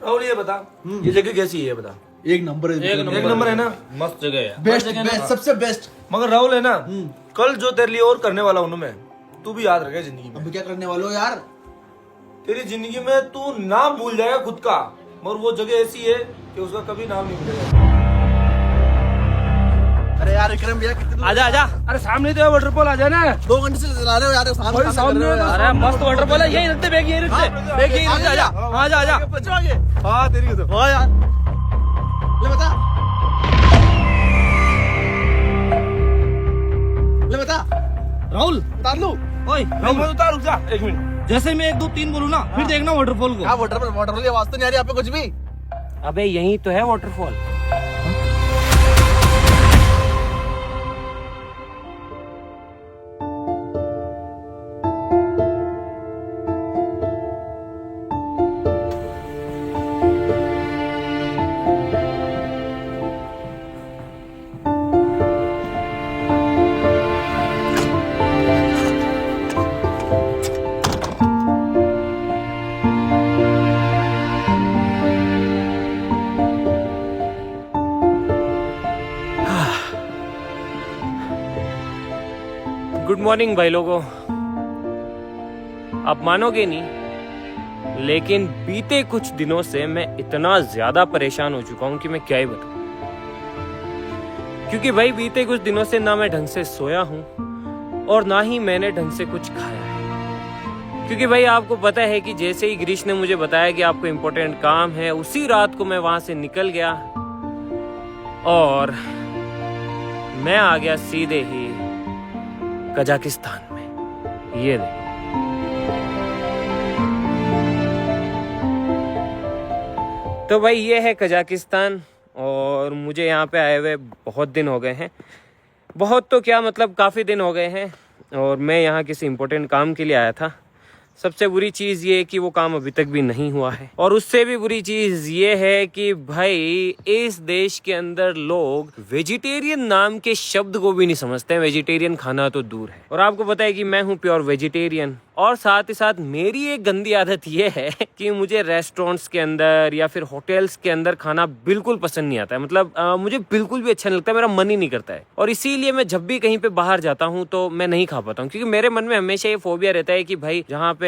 राहुल ये बता, ये जगह कैसी है बता? एक नंबर है, एक नंबर है ना, मस्त जगह है। बेस्ट बेस्ट सबसे बेस्ट। मगर राहुल है ना, कल जो तेरे लिए और करने वाला हूँ ना मैं, तू भी याद रखे जिंदगी में। अभी क्या करने वाले हो यार? तेरी जिंदगी में तू नाम भूल जाएगा खुद का, मगर वो जगह ऐसी है कि उसका कभी नाम नहीं भूलेगा। अरे यार विक्रम भैया, आजा आजा। अरे सामने तो वाटरफॉल आ जाए ना, 2 घंटे से चला रहे हो यार, सामने अरे मस्त वाटरफॉल है, यही रखते बैग, यही रखते बैग, यही रखते। आजा आजा आजा। पहुंचोगे? हाँ तेरी तो हाँ यार, ले बता, ले बता राहुल उतार लूं? ओए राहुल मैं उतार, रुक जा 1 मिनट। जैसे मैं 1 2 3 बोलूं ना, फिर देखना वाटरफॉल को। क्या वाटरफॉल की आवाज तो नहीं आ रही यहाँ पे कुछ भी। अबे यही तो है वाटरफॉल। गुड मॉर्निंग भाई लोगों। आप मानोगे नहीं, लेकिन बीते कुछ दिनों से मैं इतना ज्यादा परेशान हो चुका हूं कि मैं क्या ही बताऊं। क्योंकि भाई बीते कुछ दिनों से ना मैं ढंग से सोया हूं और ना ही मैंने ढंग से कुछ खाया है। क्योंकि भाई आपको पता है कि जैसे ही गिरीश ने मुझे बताया कि आपको इम्पोर्टेंट काम है, उसी रात को मैं वहां से निकल गया और मैं आ गया सीधे ही कजाकिस्तान में। ये देखो, तो भाई ये है कजाकिस्तान और मुझे यहाँ पे आए हुए बहुत दिन हो गए हैं। बहुत तो क्या, मतलब काफ़ी दिन हो गए हैं और मैं यहाँ किसी इम्पोर्टेंट काम के लिए आया था। सबसे बुरी चीज़ ये है कि वो काम अभी तक भी नहीं हुआ है, और उससे भी बुरी चीज़ ये है कि भाई इस देश के अंदर लोग वेजिटेरियन नाम के शब्द को भी नहीं समझते हैं। वेजिटेरियन खाना तो दूर है, और आपको पता है कि मैं हूँ प्योर वेजिटेरियन। और साथ ही साथ मेरी एक गंदी आदत ये है कि मुझे रेस्टोरेंट्स के अंदर या फिर होटल्स के अंदर खाना बिल्कुल पसंद नहीं आता है। मतलब मुझे बिल्कुल भी अच्छा नहीं लगता, मेरा मन ही नहीं करता है। और इसीलिए मैं जब भी कहीं पे बाहर जाता हूँ तो मैं नहीं खा पाता हूँ, क्योंकि मेरे मन में हमेशा ये फोबिया रहता है कि भाई जहाँ पे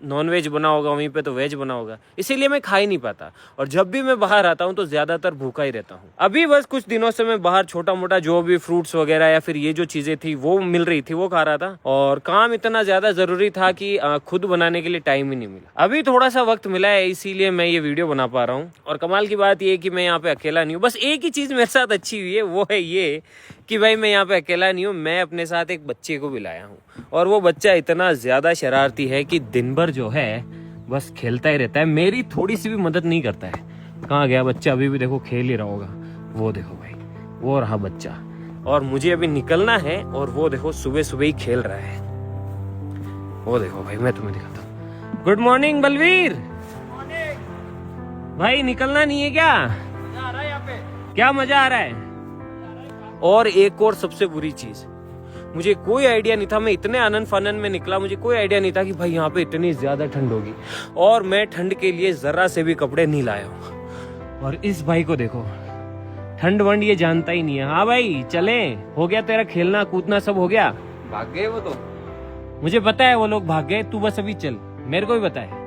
नॉन वेज बना होगा वहीं पे तो वेज बना होगा, इसीलिए मैं खा ही नहीं पाता। और जब भी मैं बाहर आता हूँ तो ज्यादातर भूखा ही रहता हूँ। अभी बस कुछ दिनों से मैं बाहर छोटा मोटा जो भी फ्रूट्स वगैरह या फिर ये जो चीजें थी वो मिल रही थी वो खा रहा था, और काम इतना ज्यादा जरूरी था कि खुद बनाने के लिए टाइम ही नहीं मिला। अभी थोड़ा सा वक्त मिला है, इसीलिए मैं ये वीडियो बना पा रहा हूँ। और कमाल की बात ये है कि मैं यहाँ पे अकेला नहीं हूँ। बस एक ही चीज मेरे साथ अच्छी हुई है, वो है ये कि भाई मैं यहाँ पे अकेला नहीं हूँ, मैं अपने साथ एक बच्चे को भी लाया हूँ। और वो बच्चा इतना ज्यादा शरारती है कि दिन भर जो है बस खेलता ही रहता है, मेरी थोड़ी सी भी मदद नहीं करता है। कहाँ गया बच्चा? अभी भी देखो खेल ही रहा होगा। वो देखो भाई, वो रहा बच्चा। और मुझे अभी निकलना है और वो देखो सुबह सुबह ही खेल रहा है। वो देखो भाई, मैं तुम्हें दिखाता हूँ। Good morning Balveer. भाई निकलना नहीं है क्या? मजा आ रहा है यहाँ पे। क्या मजा आ रहा है? और एक और सबसे बुरी चीज, मुझे कोई आइडिया नहीं था, मैं इतने आनंद फानन में निकला, मुझे कोई आइडिया नहीं था कि भाई यहाँ पे इतनी ज्यादा ठंड होगी। और मैं ठंड के लिए जरा से भी कपड़े नहीं लाया हूँ। और इस भाई को देखो, ठंड वंड ये जानता ही नहीं है। हाँ भाई चले, हो गया तेरा खेलना कूदना सब हो गया? भाग गए वो तो। मुझे पता है वो लोग भाग गए, तू बस अभी चल, मेरे को भी पता है।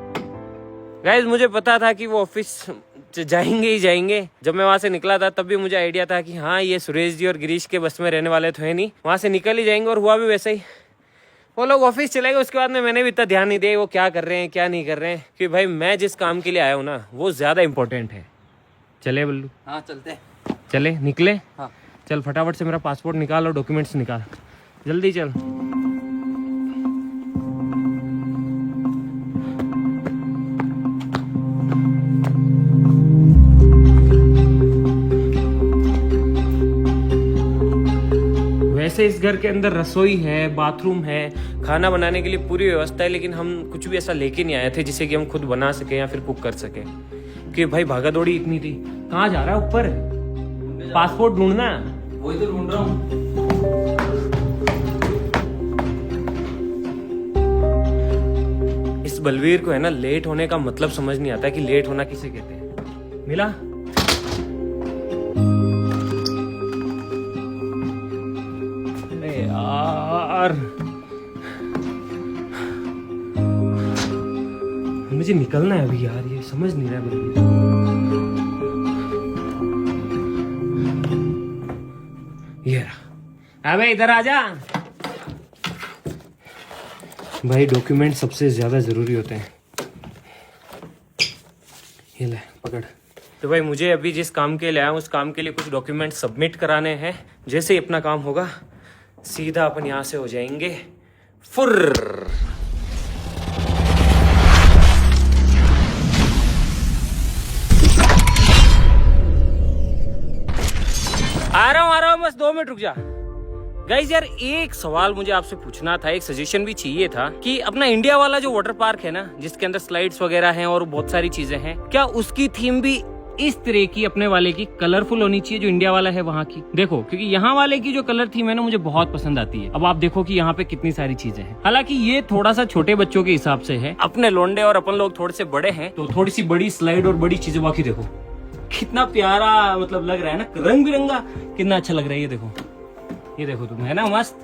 गाइस मुझे पता था कि वो ऑफिस जाएंगे ही जाएंगे। जब मैं वहां से निकला था तब भी मुझे आइडिया था कि हाँ ये सुरेश जी और गिरीश के बस में रहने वाले तो है नहीं, वहां से निकल ही जाएंगे। और हुआ भी वैसा ही, वो लोग ऑफिस चले गए। उसके बाद में मैंने भी इतना ध्यान नहीं दिया वो क्या कर रहे हैं क्या नहीं कर रहे हैं, कि भाई मैं जिस काम के लिए आया हूँ ना वो ज्यादा इंपॉर्टेंट है। चले बल्लू? हाँ चलते। चले, निकले? हाँ चल फटाफट से मेरा पासपोर्ट निकाल और डॉक्यूमेंट्स निकाल, जल्दी चल। वैसे इस घर के अंदर रसोई है, बाथरूम है, खाना बनाने के लिए पूरी व्यवस्था है, लेकिन हम कुछ भी ऐसा लेके नहीं आए थे जिसे कि हम खुद बना सके या फिर कुक कर सके। कि भाई भागा दौड़ी इतनी थी। कहाँ जा रहा है? ऊपर पासपोर्ट ढूंढना। वही तो ढूंढ रहा हूँ। इस बलवीर को है ना लेट होने का मतलब समझ नहीं आता कि लेट होना किसे कहते हैं। मिला? अरे यार मुझे निकलना है अभी यार, ये समझ नहीं रहा है बलवीर। ये रहा। अबे इधर आजा भाई, डॉक्यूमेंट सबसे ज्यादा जरूरी होते हैं। ये ले पकड़। तो भाई मुझे अभी जिस काम के लिए आया उस काम के लिए कुछ डॉक्यूमेंट सबमिट कराने हैं। जैसे ही अपना काम होगा सीधा अपन यहाँ से हो जाएंगे फुर्र। आ रहा हूँ बस 2 मिनट रुक जा। गाइस यार एक सवाल मुझे आपसे पूछना था, एक सजेशन भी चाहिए था कि अपना इंडिया वाला जो वाटर पार्क है ना, जिसके अंदर स्लाइड्स वगैरह हैं और बहुत सारी चीजें हैं, क्या उसकी थीम भी इस तरह की अपने वाले की कलरफुल होनी चाहिए जो इंडिया वाला है वहाँ की? देखो क्योंकि यहाँ वाले की जो कलर थीम है ना मुझे बहुत पसंद आती है। अब आप देखो कि यहाँ पे कितनी सारी चीजें हैं। हालांकि ये थोड़ा सा छोटे बच्चों के हिसाब से है, अपने लोंडे और अपन लोग थोड़े से बड़े हैं तो थोड़ी सी बड़ी स्लाइड और बड़ी चीजें। बाकी देखो कितना प्यारा मतलब लग रहा है ना, रंग बिरंगा कितना अच्छा लग रहा है। ये देखो तुम, है ना मस्त।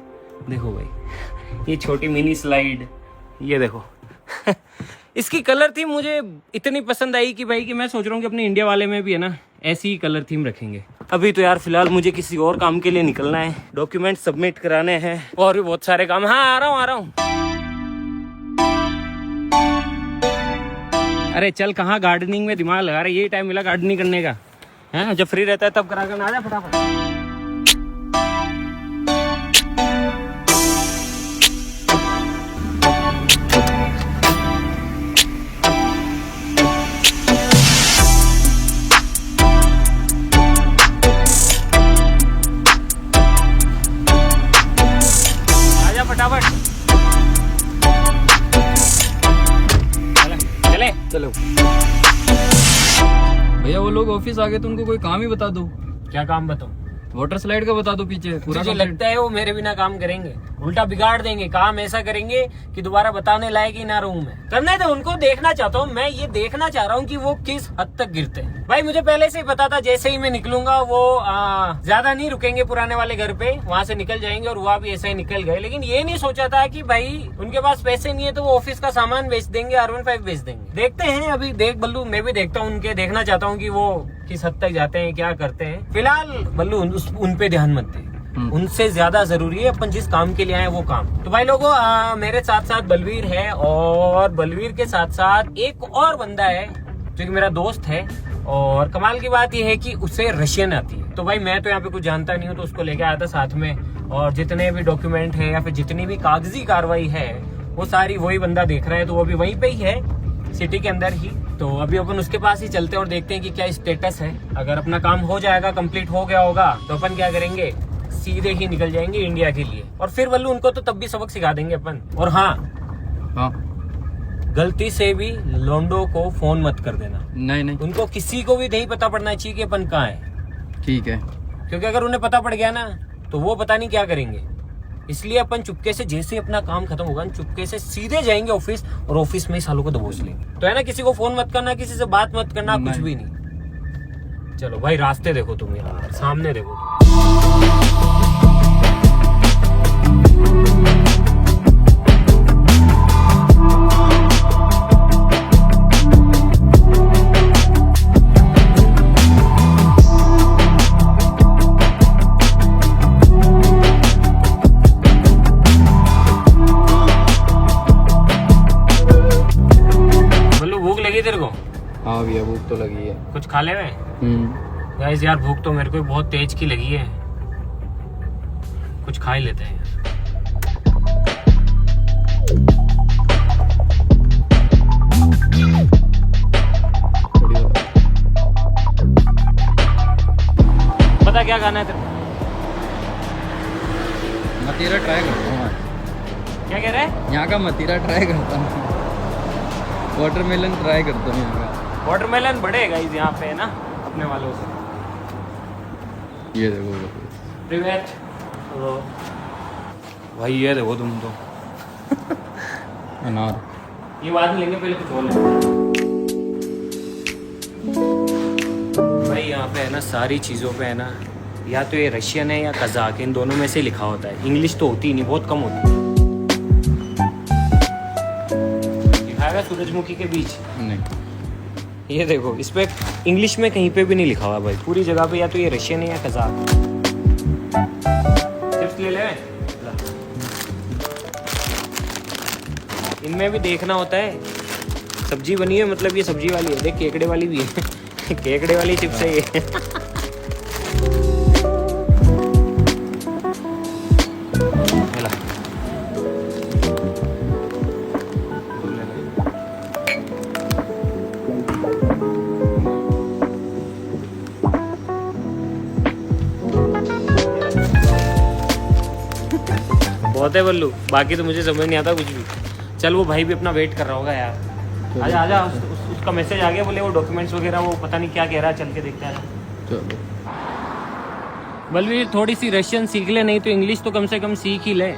देखो भाई ये छोटी मिनी स्लाइड, ये देखो इसकी कलर थीम मुझे इतनी पसंद आई कि भाई कि मैं सोच रहा हूँ कि अपने इंडिया वाले में भी है ना ऐसी ही कलर थीम रखेंगे। अभी तो यार फिलहाल मुझे किसी और काम के लिए निकलना है, डॉक्यूमेंट सबमिट कराने हैं और भी बहुत सारे काम। हाँ आ रहा हूँ। अरे चल कहाँ गार्डनिंग में दिमाग लगा रहा है, यही टाइम मिला गार्डनिंग करने का है, जब फ्री रहता है तब करा कर आ जा फटाफट। चलो भैया वो लोग ऑफिस आ गए तो उनको कोई काम ही बता दो। क्या काम बताऊं? वाटर स्लाइड का बता दो पीछे पूरा। मुझे लगता है वो मेरे बिना काम करेंगे, उल्टा बिगाड़ देंगे काम, ऐसा करेंगे कि दोबारा बताने लायक ही ना रहूं मैं। करने तो उनको देखना चाहता हूँ, मैं ये देखना चाह रहा हूँ कि वो किस हद तक गिरते हैं। भाई मुझे पहले से ही पता था जैसे ही मैं निकलूंगा वो ज्यादा नहीं रुकेंगे पुराने वाले घर पे, वहां से निकल जाएंगे और वहाँ भी ऐसा ही निकल गए। लेकिन ये नहीं सोचा था कि भाई उनके पास पैसे नहीं है तो वो ऑफिस का सामान बेच देंगे, R15 बेच देंगे। देखते हैं अभी, देख बल्लू मैं भी देखता हूँ उनके, देखना चाहता हूँ कि वो किस हद तक जाते हैं, क्या करते हैं। फिलहाल बल्लू उन पे ध्यान मत दे, उनसे ज्यादा जरूरी है अपन जिस काम के लिए आए वो काम। तो भाई लोगों मेरे साथ साथ बलवीर है और बलवीर के साथ साथ एक और बंदा है जो कि मेरा दोस्त है। और कमाल की बात यह है कि उसे रशियन आती है। तो भाई मैं तो यहाँ पे कुछ जानता नहीं हूँ तो उसको लेके आया था साथ में, और जितने भी डॉक्यूमेंट है या फिर जितनी भी कागजी कार्रवाई है वो सारी वही बंदा देख रहा है। तो वो अभी वहीं पे ही है सिटी के अंदर ही। तो अभी अपन उसके पास ही चलते हैं और देखते हैं कि क्या स्टेटस है। अगर अपना काम हो जाएगा, कंप्लीट हो गया होगा तो अपन क्या करेंगे, सीधे ही निकल जाएंगे इंडिया के लिए। और फिर बल्लू उनको तो तब भी सबक सिखा देंगे अपन। और हाँ गलती से भी लोंडो को फोन मत कर देना। नहीं उनको किसी को भी नहीं पता पड़ना चाहिए कि अपन कहाँ है। ठीक है, क्योंकि अगर उन्हें पता पड़ गया ना तो वो पता नहीं क्या करेंगे। इसलिए अपन चुपके से, जैसे ही अपना काम खत्म होगा चुपके से सीधे जाएंगे ऑफिस और ऑफिस में ही सालों को दबोच लेंगे। तो है ना, किसी को फोन मत करना, किसी से बात मत करना, कुछ भी नहीं। चलो भाई रास्ते देखो तुम, यार सामने देखो। हाँ भैया भूख तो लगी है, कुछ खा ले में। गाइस यार भूख तो मेरे को बहुत तेज की लगी है, कुछ खा ही लेते हैं। पता क्या खाना है तेरे को? मतीरा ट्राई करता हूँ। क्या कह रहा है? यहाँ का मतीरा ट्राई करता हूँ, वाटरमेलन ट्राई करता हूँ यहाँ का। वाटरमेलन बढ़ेगा इस यहाँ पे है ना अपने वालों से। ये देखो प्रिवेट। भाई ये देखो तुम तो अनार। ये बाद में लेंगे, पहले कुछ और लेंगे। भाई यहाँ पे है ना सारी चीज़ों पे है ना, या तो ये रशियन है या कज़ाक, इन दोनों में से लिखा होता है। इंग्लिश तो होती ही नहीं, बहुत कम होती है। दिखाएगा सूरजमुखी के बीच? नहीं, ये देखो, इस पे इंग्लिश में कहीं पे भी नहीं लिखा हुआ भाई, पूरी जगह पे या तो ये रशियन है या कज़ाक। टिप्स ले ले। इनमें भी देखना होता है। सब्जी बनी है, मतलब ये सब्जी वाली है। देख, केकड़े वाली भी है। केकड़े वाली चिप्स है ये। चला। बहुत है बल्लू, बाकी तो मुझे समझ नहीं आता कुछ भी। चल, वो भाई भी अपना वेट कर रहा होगा यार। आजा आजा, उसका मैसेज आ गया, बोले वो डॉक्यूमेंट्स वगैरह वो पता नहीं क्या कह रहा है, चल के देखते हैं। चलो। बल्लू थोड़ी सी रशियन सीख ले, नहीं तो इंग्लिश तो कम से कम सीख ही ले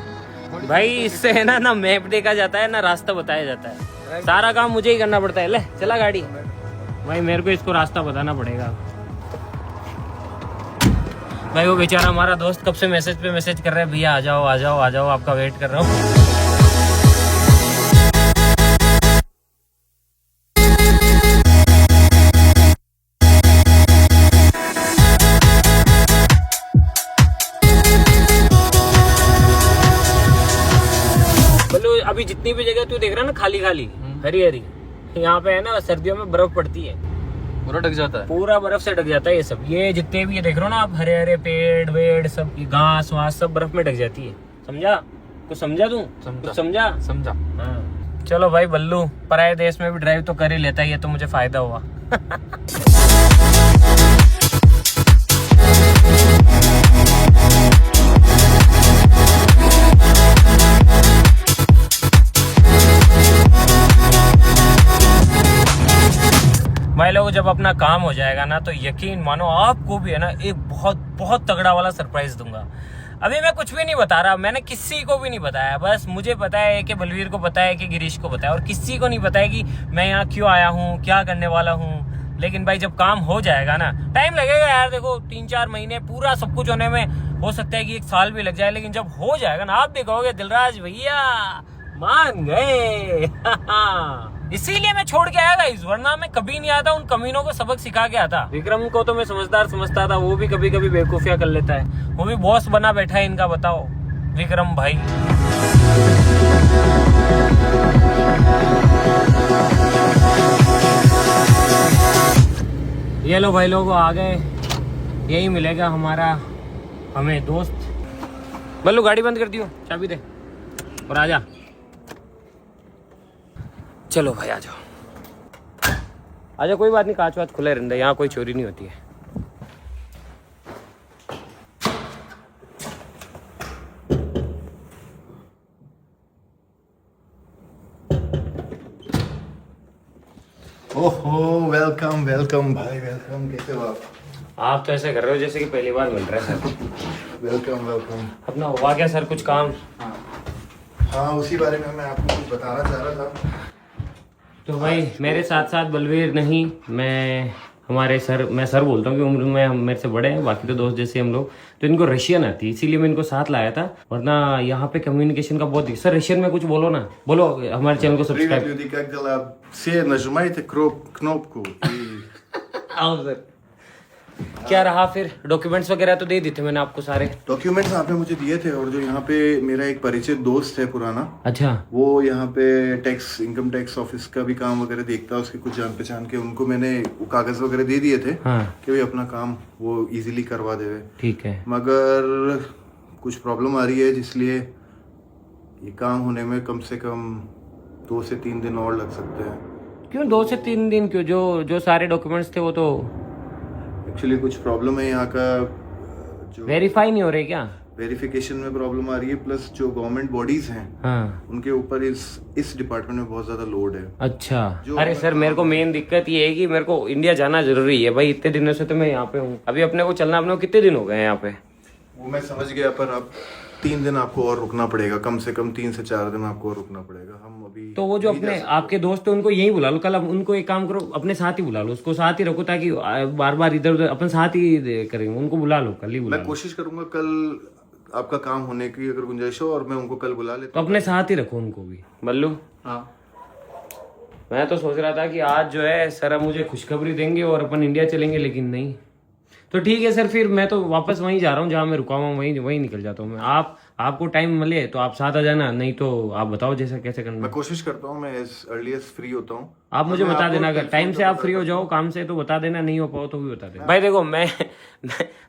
भाई। इससे है ना मैप देखा जाता है ना रास्ता बताया जाता है। सारा काम मुझे ही करना पड़ता है। ले चला गाड़ी भाई, मेरे को इसको रास्ता बताना पड़ेगा भाई। वो बेचारा हमारा दोस्त कब से मैसेज पे मैसेज कर रहा है, भैया आ जाओ आ जाओ आ जाओ, आपका वेट कर रहा हूँ। अभी जितनी भी जगह तू देख रहा है ना खाली खाली हरी हरी, यहाँ पे है ना सर्दियों में बर्फ पड़ती है, पूरा ढक जाता है, पूरा बर्फ से ढक जाता है ये सब। ये जितने भी ये देख रहे हो ना आप, हरे हरे पेड़ वेड़ सब, घास वास सब बर्फ में ढक जाती है। समझा? कुछ समझा तू? कुछ समझा? समझा। हाँ। चलो भाई बल्लू, पराये देश में भी ड्राइव तो कर ही लेता है, ये तो मुझे फायदा हुआ। भाई लोग, जब अपना काम हो जाएगा ना तो यकीन मानो आपको भी है ना एक बहुत बहुत तगड़ा वाला सरप्राइज दूंगा। अभी मैं कुछ भी नहीं बता रहा, मैंने किसी को भी नहीं बताया, बस मुझे पता है कि बलवीर को पता है कि गिरीश को पता है, और किसी को नहीं पता है कि मैं यहाँ क्यों आया हूँ, क्या करने वाला हूँ। लेकिन भाई जब काम हो जाएगा ना, टाइम लगेगा यार, देखो 3-4 महीने पूरा सब कुछ होने में, हो सकता है कि 1 साल भी लग जाए, लेकिन जब हो जाएगा ना आप भी कहोगे दिलराज भैया मान गए। इसीलिए मैं छोड़ के आया गाइस, वरना मैं कभी नहीं आता, उन कमीनों को सबक सिखा के आता। विक्रम को तो मैं समझदार समझता था, वो भी कभी कभी बेवकूफियां कर लेता है, वो भी बॉस बना बैठा है इनका। बताओ विक्रम भाई। ये लो भाई लोग आ गए, यही मिलेगा हमारा हमें दोस्त। बल्लू गाड़ी बंद कर दियो, चाबी दे और आजा। चलो भाई आ जाओ आजा, कोई बात नहीं, कांच वाच खुले रहते, यहाँ कोई चोरी नहीं होती है। ओहो, वेलकम वेलकम भाई, वेलकम। कैसे हो आप तो ऐसे कर रहे हो जैसे कि पहली बार मिल रहे हैं सर। Welcome welcome. अपना हुआ क्या सर कुछ काम? हाँ, उसी बारे में मैं आपको कुछ बताना चाह रहा था। तो भाई मेरे साथ साथ बलवीर नहीं, मैं हमारे सर, मैं सर बोलता हूँ कि उम्र में मेरे से बड़े हैं, बाकी तो दोस्त जैसे हम लोग। तो इनको रशियन आती है, इसीलिए मैं इनको साथ लाया था, वरना यहाँ पे कम्युनिकेशन का बहुत। सर रशियन में कुछ बोलो ना, बोलो हमारे चैनल को Привет, सब्सक्राइब। люди, как дела? Все нажимайте кнопку и आओ सर। क्या रहा फिर? डॉक्यूमेंट्स वगैरह तो दे दी थे मैंने आपको सारे। डॉक्यूमेंट्स आपने मुझे दिए थे, और जो यहाँ पे मेरा एक परिचित दोस्त है पुराना, अच्छा। वो यहाँ पे टैक्स, इनकम टैक्स ऑफिस का भी काम वगैरह देखता है, उसके कुछ जान पहचान के, उनको मैंने वो कागज वगैरह दे दिए थे हाँ। कि भाई अपना काम वो इजीली करवा देवे। ठीक है। मगर कुछ प्रॉब्लम आ रही है, जिसलिए ये काम होने में कम से कम 2 से 3 दिन और लग सकते हैं। क्यों 2 से 3 दिन क्यों? जो सारे डॉक्यूमेंट्स थे वो तो एक्चुअली कुछ प्रॉब्लम है यहाँ का, जो वेरीफाई नहीं हो रहे क्या? वेरिफिकेशन में प्रॉब्लम आ रही है, प्लस जो गवर्नमेंट बॉडीज हैं हाँ। उनके ऊपर इस डिपार्टमेंट में बहुत ज्यादा लोड है। अच्छा। जो अरे सर मेरे को मेन दिक्कत ये है कि मेरे को इंडिया जाना जरूरी है भाई, इतने दिनों से तो मैं यहाँ पे हूँ। अभी अपने को चलना, अपने को कितने दिन हो गए हैं यहाँ पे? वो मैं समझ गया, पर अब 3 दिन आपको और रुकना पड़ेगा, कम से कम 3 से 4 दिन आपको और रुकना पड़ेगा। हम अभी तो वो जो अपने आपके दोस्त है उनको यही बुला लो कल। अब उनको एक काम करो, अपने साथ ही बुला लो, उसको साथ ही रखो ताकि बार बार इधर उधर अपन साथ ही करेंगे। उनको बुला लो, कल ही बुला मैं लो। कोशिश करूंगा कल आपका काम होने की अगर गुंजाइश हो और मैं उनको कल बुला लेता तो अपने साथ ही रखो उनको भी। बल्लू, हाँ मैं तो सोच रहा था कि आज जो है सर अब मुझे खुशखबरी देंगे और अपन इंडिया चलेंगे, लेकिन नहीं। तो ठीक है सर, फिर मैं तो वापस वहीं जा रहा हूँ जहाँ मैं रुका हुआ हूँ, वहीं निकल जाता हूँ मैं। आपको टाइम मिले तो आप साथ आ जाना, नहीं तो आप बताओ जैसा कैसे करना। मैं कोशिश करता हूँ, मैं एज अर्ली एज फ्री होता हूँ। आप मुझे बता देना, अगर टाइम से आप फ्री हो जाओ काम से तो बता देना, नहीं हो पाओ तो भी बता देना। भाई देखो मैं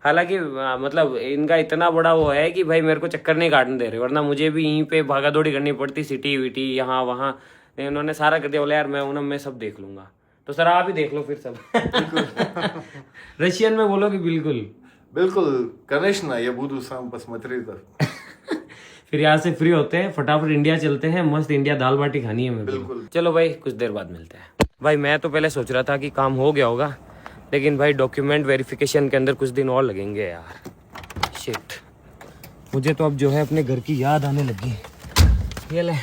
हालांकि मतलब इनका इतना बड़ा वो है कि भाई मेरे को चक्कर नहीं काटने दे रहे, वरना मुझे भी यहीं पे भागा दौड़ी करनी पड़ती, सिटी विटी यहाँ वहाँ। उन्होंने सारा कर दिया, बोला यार मैं मैं सब देख लूंगा। तो सर आप ही देख लो फिर सब। रशियन में बोलो कि बिल्कुल बिल्कुल कनेक्शन ये बुधु साम पसमतरी तर। फिर यहाँ से फ्री होते हैं, फटाफट इंडिया चलते हैं, मस्त इंडिया दाल बाटी खानी है मेरे को। चलो भाई कुछ देर बाद मिलते हैं। भाई मैं तो पहले सोच रहा था कि काम हो गया होगा, लेकिन भाई डॉक्यूमेंट वेरिफिकेशन के अंदर कुछ दिन और लगेंगे यार। शिट, मुझे तो अब जो है अपने घर की याद आने लगी। ये ले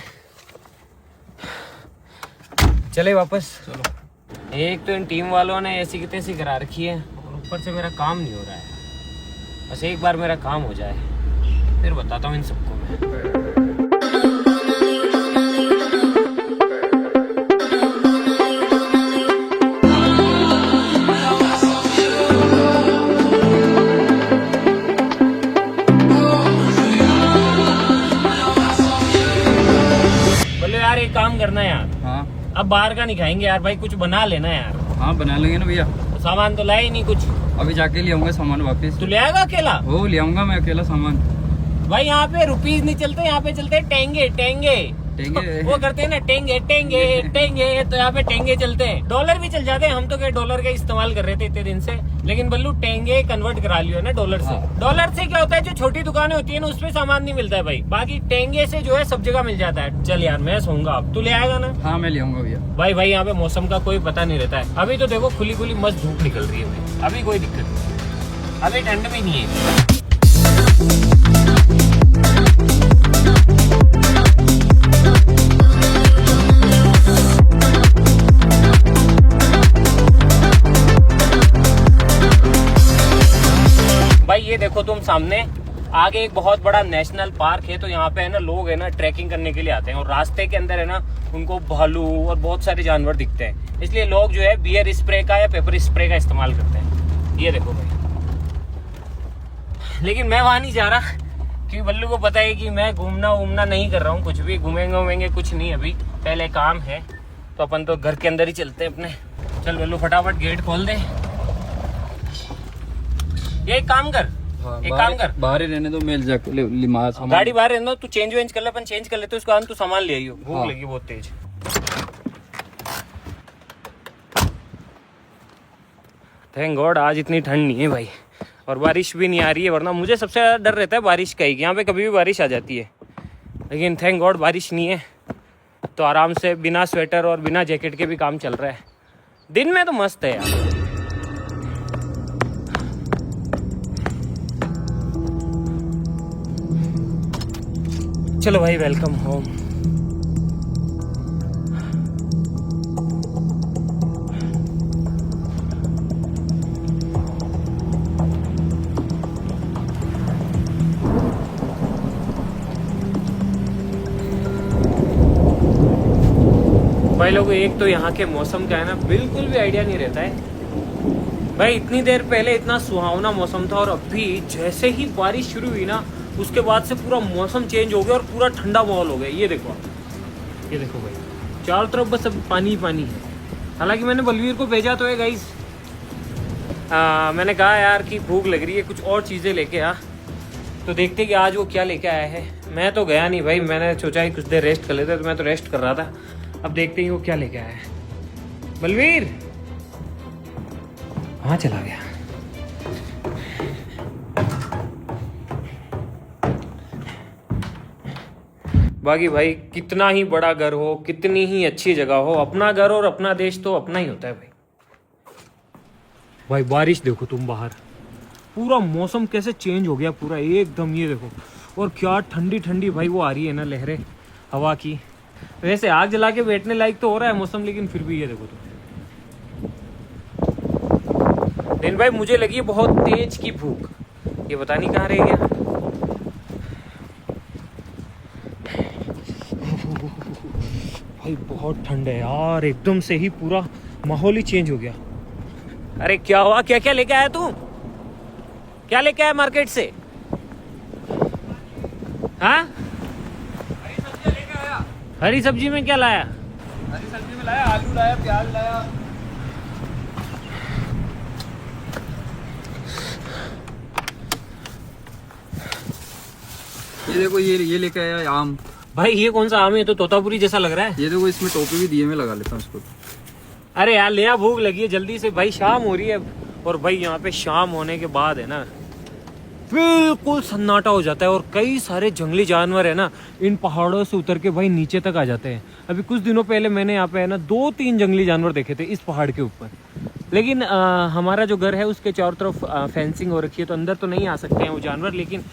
चले वापस। चलो। एक तो इन टीम वालों ने ऐसी की तैसी करा रखी है और ऊपर से मेरा काम नहीं हो रहा है। बस एक बार मेरा काम हो जाए फिर बताता हूँ इन सबको मैं। बोले यार एक काम करना यार, हाँ अब बाहर का नहीं खाएंगे यार भाई, कुछ बना लेना यार। हाँ बना लेंगे ना भैया। तो सामान तो लाए ही नहीं कुछ। अभी जाके ले आऊंगा सामान वापस। तू ले आएगा अकेला? हो ले आऊंगा मैं अकेला सामान। भाई यहाँ पे रुपीज नहीं चलते, यहाँ पे चलते हैं टेंगे टेंगे। टेंगे? वो करते हैं ना टेंगे टेंगे टेंगे, तो यहाँ पे टेंगे चलते हैं। डॉलर भी चल जाते हैं, हम तो क्या डॉलर का इस्तेमाल कर रहे थे इतने दिन से, लेकिन बल्लू टेंगे कन्वर्ट करा लियो ना डॉलर से। डॉलर से क्या होता है, जो छोटी दुकानें होती है ना उसमें सामान नहीं मिलता है भाई, बाकी टेंगे से जो है सब जगह मिल जाता है। चल यार मैं सोऊंगा, अब तू ले आएगा ना? हाँ मैं ले आऊंगा भैया। भाई यहाँ पे मौसम का कोई पता नहीं रहता है। अभी तो देखो खुली खुली मस्त धूप निकल रही है भाई, अभी कोई दिक्कत नहीं, अभी ठंड भी नहीं है। भाई ये देखो तुम सामने आगे एक बहुत बड़ा नेशनल पार्क है, तो यहाँ पे है ना लोग है ना ट्रैकिंग करने के लिए आते हैं, और रास्ते के अंदर है ना उनको भालू और बहुत सारे जानवर दिखते हैं, इसलिए लोग जो है बियर स्प्रे का या पेपर स्प्रे का इस्तेमाल करते हैं। ये देखो भाई, लेकिन मैं वहां नहीं जा रहा क्योंकि बल्लू को पता है कि मैं घूमना वूमना नहीं कर रहा हूँ, कुछ भी घूमेंगे कुछ नहीं, अभी पहले काम है। तो अपन तो घर के अंदर ही चलते हैं अपने। चल बल्लू फटाफट गेट खोल दे। ये एक काम कर, एक काम कर, बाहर ही रहने दो, मेल जाके गाड़ी बाहर रहना, तू चेंज वेंज कर ले, अपन चेंज कर लेते उसके बाद तू सामान ले आइयो, भूख लगी बहुत तेज। थैंक गॉड आज इतनी ठंड नहीं है भाई, और बारिश भी नहीं आ रही है, वरना मुझे सबसे ज्यादा डर रहता है बारिश का ही, यहाँ पे कभी भी बारिश आ जाती है, लेकिन थैंक गॉड बारिश नहीं है, तो आराम से बिना स्वेटर और बिना जैकेट के भी काम चल रहा है। दिन में तो मस्त है यार। चलो भाई वेलकम होम। भाई लोगों एक तो यहाँ के मौसम का है ना बिल्कुल भी आइडिया नहीं रहता है भाई। इतनी देर पहले इतना सुहावना मौसम था और अभी जैसे ही बारिश शुरू हुई ना उसके बाद से पूरा मौसम चेंज हो गया और पूरा ठंडा माहौल हो गया। ये देखो आप, ये देखो भाई चारों तरफ बस अब पानी ही पानी है। हालांकि मैंने बलवीर को भेजा तो है गाइस, मैंने कहा यार कि भूख लग रही है कुछ और चीज़ें लेके आ, तो देखते कि आज वो क्या लेके आया है। मैं तो गया नहीं भाई, मैंने सोचा ही कुछ देर रेस्ट कर लेते, तो मैं तो रेस्ट कर रहा था। अब देखते ही वो क्या लेके आया है। बलवीर कहाँ चला गया? बाकी भाई कितना ही बड़ा घर हो, कितनी ही अच्छी जगह हो, अपना घर और अपना देश तो अपना ही होता है भाई। भाई बारिश देखो तुम बाहर, पूरा मौसम कैसे चेंज हो गया पूरा एकदम, ये देखो। और क्या ठंडी ठंडी भाई वो आ रही है ना लहरें हवा की। वैसे आग जला के बैठने लायक तो हो रहा है मौसम, लेकिन फिर भी ये देखो तो। दिन भाई मुझे लगी बहुत तेज की भूख, ये पता नहीं कहाँ रह गया। भाई बहुत ठंड है यार, एकदम से ही पूरा माहौल ही चेंज हो गया। अरे क्या हुआ, क्या क्या लेके आया तू? क्या लेके आया मार्केट से? हाँ हरी सब्जी में क्या लाया? हरी सब्जी में लाया आलू लाया प्याज लाया। ये देखो ये लेके आया आम। भाई ये कौन सा आम है? तो तोतापुरी जैसा लग रहा है। ये देखो इसमें टोपी भी दिए, मैं लगा लेता हूँ इसको। अरे यार ले आ, भूख लगी है जल्दी से भाई, शाम हो रही है। और भाई यहाँ पे शाम होने के बाद है ना बिल्कुल सन्नाटा हो जाता है, और कई सारे जंगली जानवर है ना इन पहाड़ों से उतर के भाई नीचे तक आ जाते हैं। अभी कुछ दिनों पहले मैंने यहाँ पे है ना 2-3 जंगली जानवर देखे थे इस पहाड़ के ऊपर। लेकिन हमारा जो घर है उसके चारों तरफ फेंसिंग हो रखी है, तो अंदर तो नहीं आ सकते हैं वो जानवर। लेकिन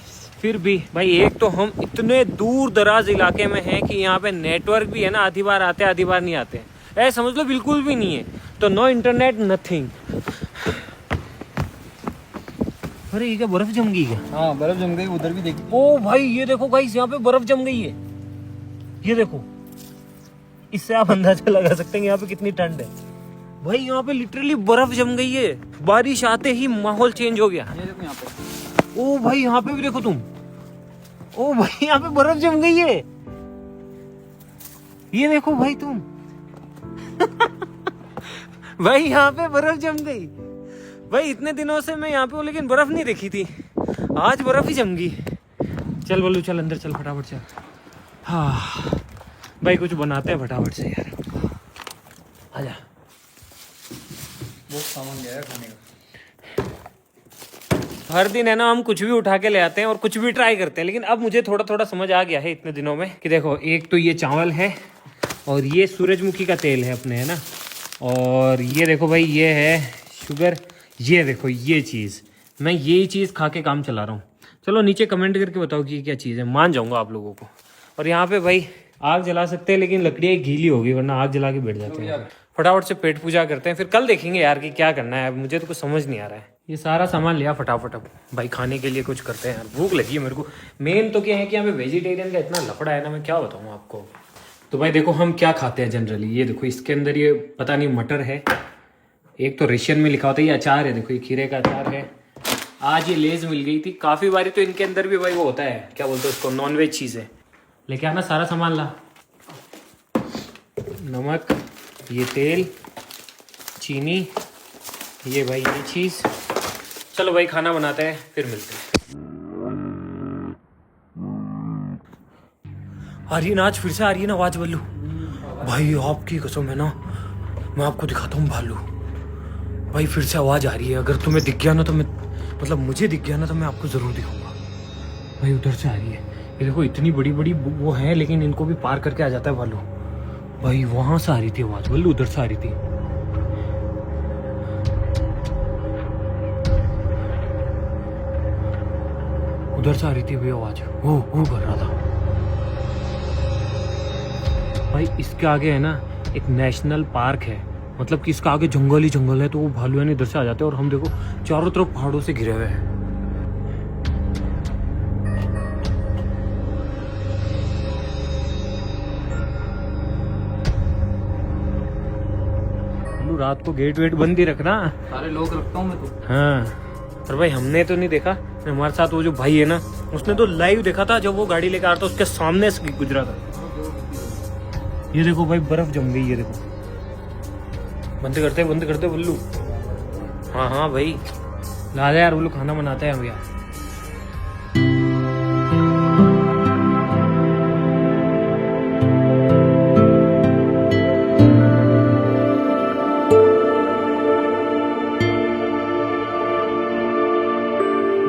फिर भी भाई एक तो हम इतने दूर दराज इलाके में हैं कि यहाँ पे नेटवर्क भी है ना आधी बार आते हैं आधी बार नहीं आते हैं, ऐसा समझ लो बिल्कुल भी नहीं है। तो नो इंटरनेट नथिंग। अरे ये क्या बर्फ जम गई क्या? हाँ बर्फ जम गई, उधर भी देखी। ओ भाई ये देखो गाइस, यहाँ पे बर्फ जम गई है, ये देखो। इससे आप अंदाजा लगा सकते हैं यहाँ पे कितनी ठंड है। भाई यहाँ पे लिटरली बर्फ जम गई है, बारिश आते ही माहौल चेंज हो गया। ये देखो यहाँ पे। ओ भाई यहाँ पे भी देखो तुम, ओ भाई यहाँ पे बर्फ जम गई है, ये देखो भाई तुम। भाई यहाँ पे बर्फ जम गई। भाई इतने दिनों से मैं यहाँ पे हूँ लेकिन बर्फ नहीं देखी थी, आज बर्फ ही जम गई। चल बोलू चल अंदर चल फटाफट चल। हाँ भाई कुछ बनाते हैं फटाफट से यार, आजा। बहुत सामान गया है खाने का। हर दिन है ना हम कुछ भी उठा के ले आते हैं और कुछ भी ट्राई करते हैं, लेकिन अब मुझे थोड़ा थोड़ा समझ आ गया है इतने दिनों में कि देखो एक तो ये चावल है और ये सूरजमुखी का तेल है अपने, है ना, और ये देखो भाई ये है शुगर, ये देखो ये चीज़, मैं यही चीज़ खा के काम चला रहा हूँ। चलो नीचे कमेंट करके बताओ कि ये क्या चीज़ है, मान जाऊँगा आप लोगों को। और यहाँ पे भाई आग जला सकते हैं लेकिन लकड़ियाँ गीली होगी वरना आग जला के बैठ जाते हैं। फटाफट से पेट पूजा करते हैं, फिर कल देखेंगे यार कि क्या करना है। मुझे तो कुछ समझ नहीं आ रहा है। ये सारा सामान लिया फटाफट, अब भाई खाने के लिए कुछ करते हैं यार, भूख लगी है मेरे को। मेन तो क्या है कि यहाँ पे वेजिटेरियन का इतना लफड़ा है ना, मैं क्या बताऊँ आपको। तो भाई देखो हम क्या खाते हैं जनरली, ये देखो इसके अंदर ये पता नहीं मटर है, एक तो रेशियन में लिखा होता है, ये अचार है, देखो ये खीरे का अचार है। आज ये लेज मिल गई थी, काफ़ी बारी तो इनके अंदर भी भाई वो होता है, क्या बोलते हैं उसको, नॉनवेज चीज़ें। लेके आना सारा सामान ला, नमक, ये तेल, चीनी, ये भाई ये चीज़। चलो भाई खाना बनाते हैं फिर मिलते हैं। आ रही है ना आज फिर से आ रही है ना आवाज बल्लू। भाई आपकी कसम है ना, मैं आपको दिखाता हूँ भालू। भाई फिर से आवाज आ रही है, अगर तुम्हें दिख गया ना तो मैं, मतलब मुझे दिख गया ना तो मैं आपको जरूर दिखाऊंगा। भाई उधर से आ रही है, ये देखो इतनी बड़ी बड़ी वो है लेकिन इनको भी पार करके आ जाता है भालू। भाई वहां से आ रही थी आवाज बल्लू, उधर से आ रही थी। उधर से आ रही थी भाई आवाज, वो कर रहा था। भाई इसके आगे है ना एक नेशनल पार्क है, मतलब कि इसका आगे जंगल ही जंगल है, तो वो भालू है ना इधर से आ जाते हैं। और हम देखो चारों तरफ पहाड़ों से घिरे हुए हैं। रात को गेट वेट बंद ही रखना, सारे लोग रखता हूँ मैं तो। हाँ पर भाई हमने तो नहीं देखा, हमारे साथ वो जो भाई है ना उसने तो लाइव देखा था, जब वो गाड़ी लेकर आ रहा था उसके सामने से गुजरा था। ये देखो भाई बर्फ जम गई, ये देखो। बंद करते बल्लू। हाँ हाँ भाई ला जा यार, बल्लू खाना बनाते हैं भैया।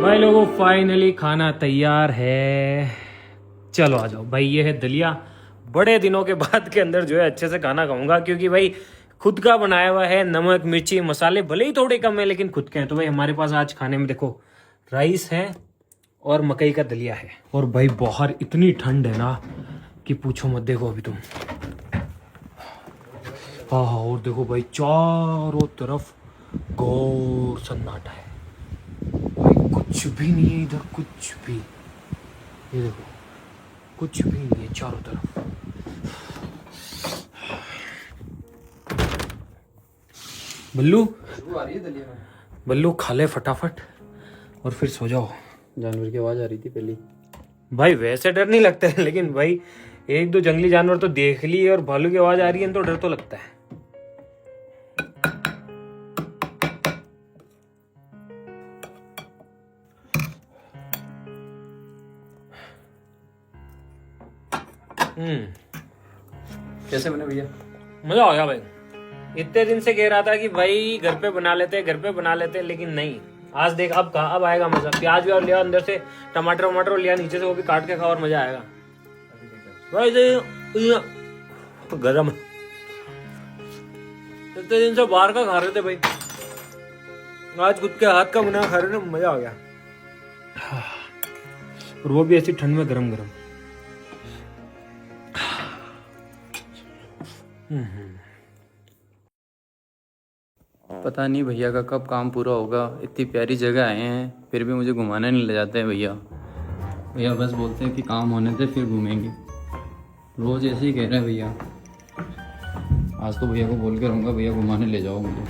भाई लोगों फाइनली खाना तैयार है, चलो आ जाओ भाई। ये है दलिया, बड़े दिनों के बाद के अंदर जो है अच्छे से खाना खाऊंगा, क्योंकि भाई खुद का बनाया हुआ है। नमक मिर्ची मसाले भले ही थोड़े कम है लेकिन खुद के हैं। तो भाई हमारे पास आज खाने में देखो राइस है और मकई का दलिया है। और भाई बाहर इतनी ठंड है ना कि पूछो मत। देखो अभी तुम, हाँ हाँ, और देखो भाई चारों तरफ घोर सन्नाटा है भाई, कुछ भी नहीं है इधर, कुछ भी। ये देखो कुछ भी नहीं है चारों तरफ। बल्लू आ रही है दलिया में। बल्लू खा ले फटाफट और फिर सो जाओ। जानवर की आवाज आ रही थी पहले। भाई वैसे डर नहीं लगता है, लेकिन भाई एक दो जंगली जानवर तो देख लिए और भालू की आवाज आ रही है तो डर तो लगता है। कैसे बने भैया? मजा आ गया भाई। इतने दिन से कह रहा था कि भाई घर पे बना लेते, लेकिन नहीं। आज देख अब कहा, अब आएगा मजा। प्याज भी और लिया अंदर से, टमाटर वमाटर लिया नीचे से, वो भी काट के खाओ और मजा आएगा भाई। गरम इतने दिन से बाहर का खा रहे थे भाई, आज खुद के हाथ का बना खा रहे थे, मजा आ गया। और वो भी ऐसी ठंड में गरम गरम। पता नहीं भैया का कब काम पूरा होगा। इतनी प्यारी जगह आए हैं फिर भी मुझे घुमाने नहीं ले जाते हैं भैया। भैया बस बोलते हैं कि काम होने दे फिर घूमेंगे। रोज़ ऐसे ही कह रहे हैं भैया। आज तो भैया को बोल के रहूँगा, भैया घुमाने ले जाओ मुझे।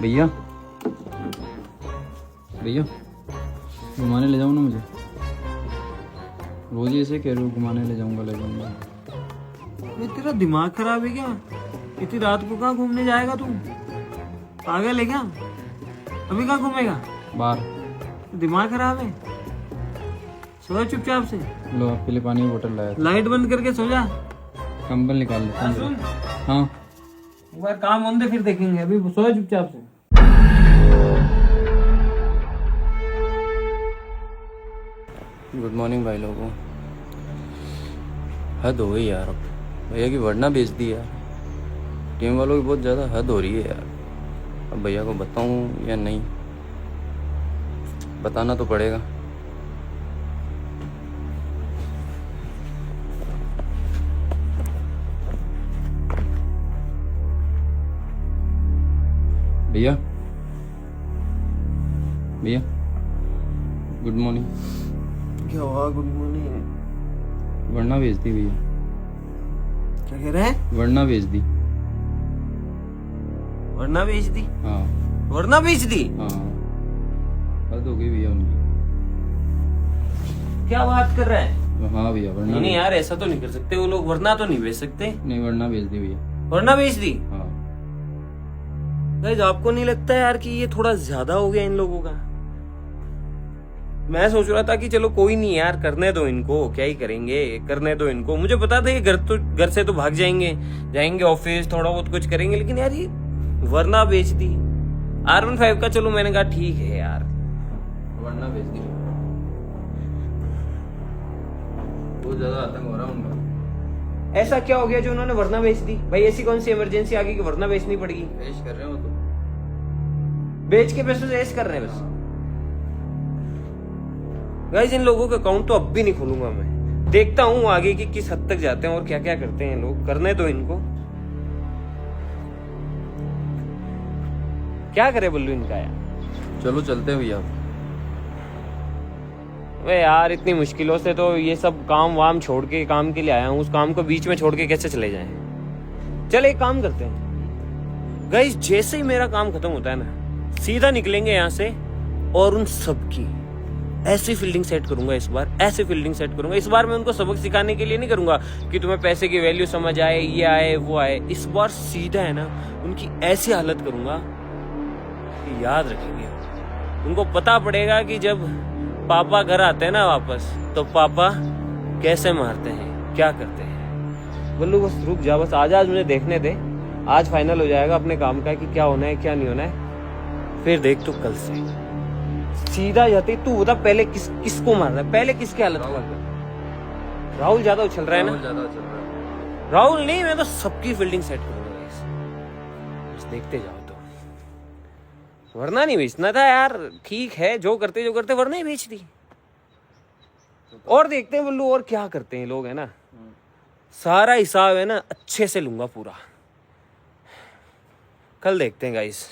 भैया भैया घुमाने ले जाओ ना मुझे। रोज़ ही ऐसे कह रहे हो घुमाने ले जाऊँगा। तेरा दिमाग खराब है क्या? इतनी रात को कहाँ घूमने जाएगा तू? पागल है क्या? अभी कहाँ घूमेगा? बाहर। दिमाग खराब है, सो जा चुपचाप से। लो आपके लिए पानी की बोतल लाया था। लाइट बंद करके सो जा। कंबल निकाल लेता हूँ। सुन, हाँ एक बार काम होने दे फिर देखेंगे, अभी सो जा चुपचाप से। गुड मॉर्निंग भाई लोगों। हद हो गई यार, अब भैया की वरना बेच दी यार। टीम वालों की बहुत ज़्यादा हद हो रही है यार। अब भैया को बताऊं या नहीं, बताना तो पड़ेगा। भैया भैया गुड मॉर्निंग। क्या हुआ? Good morning. वरना बेच दी भैया। क्या कह रहे हैं? वरना बेच दी। वरना बेच दी? हाँ वरना बेच दी? हाँ, हद हो गई भैया उनकी। क्या बात कर रहे हैं? हाँ भैया वरना नहीं यार, ऐसा तो नहीं कर सकते वो लोग, वरना तो नहीं बेच सकते। नहीं, वरना बेच दी भैया। वरना बेच दी? हाँ। गाइस आपको नहीं लगता यार कि ये थोड़ा ज्यादा हो गया इन लोगों का? मैं सोच रहा था कि चलो कोई नहीं यार, करने दो इनको, क्या ही करेंगे, करने दो इनको। मुझे पता था ये घर से तो भाग जाएंगे ऑफिस, थोड़ा बहुत कुछ करेंगे, लेकिन यार ये वरना बेच दी। R15 का चलो मैंने कहा ठीक है यार, वरना बेच दी। बहुत ज्यादा आतंक हो रहा है उनका। ऐसा क्या हो गया जो उन्होंने वरना बेच दी? भाई ऐसी कौन सी इमरजेंसी आ गई कि वरना बेचनी पड़ेगी? ऐश कर रहे हो तो। बेच के पैसों से ऐश कर रहे हैं बस। गाइस इन लोगों का अकाउंट तो अब भी नहीं खोलूंगा मैं, देखता हूँ आगे की किस हद तक जाते हैं और क्या क्या करते हैं लोग। करने दो इनको, क्या करे बल्लू इनका यार। चलो चलते हैं भैया। वे यार इतनी मुश्किलों से तो ये सब काम वाम छोड़ के काम के लिए आया हूँ, उस काम को बीच में छोड़ के कैसे चले जाएं? चल एक काम करते हैं गाइस, जैसे ही मेरा काम खत्म होता है ना, सीधा निकलेंगे यहाँ से और उन सबकी ऐसी फील्डिंग सेट करूंगा। इस बार ऐसी फील्डिंग सेट करूंगा। इस बार मैं उनको सबक सिखाने के लिए नहीं करूंगा कि तुम्हें पैसे की वैल्यू समझ आए, ये आए वो आए। इस बार सीधा है ना उनकी ऐसी हालत करूंगा कि याद रखेंगे। उनको पता पड़ेगा कि जब पापा घर आते हैं ना वापस, तो पापा कैसे मारते हैं, क्या करते हैं। बल्लू बस रुक जा, बस आज मुझे देखने दे। आज फाइनल हो जाएगा अपने काम का कि क्या होना है क्या नहीं होना है, फिर देख तू कल से सीधा जाती। तू बता पहले किसको मार रहा है, पहले किसकी हालत कर? राहुल ज्यादा उछल रहा है ना? ज्यादा चल रहा है। राहुल नहीं, मैं तो सबकी फील्डिंग सेट करूंगा। बस देखते जाओ तो। वरना नहीं बेचना था यार। ठीक है, जो करते वरना ही बेच दी। और देखते हैं बल्लू और क्या करते हैं लोग, है ना। सारा हिसाब है ना अच्छे से लूंगा पूरा, कल देखते हैं गाइस।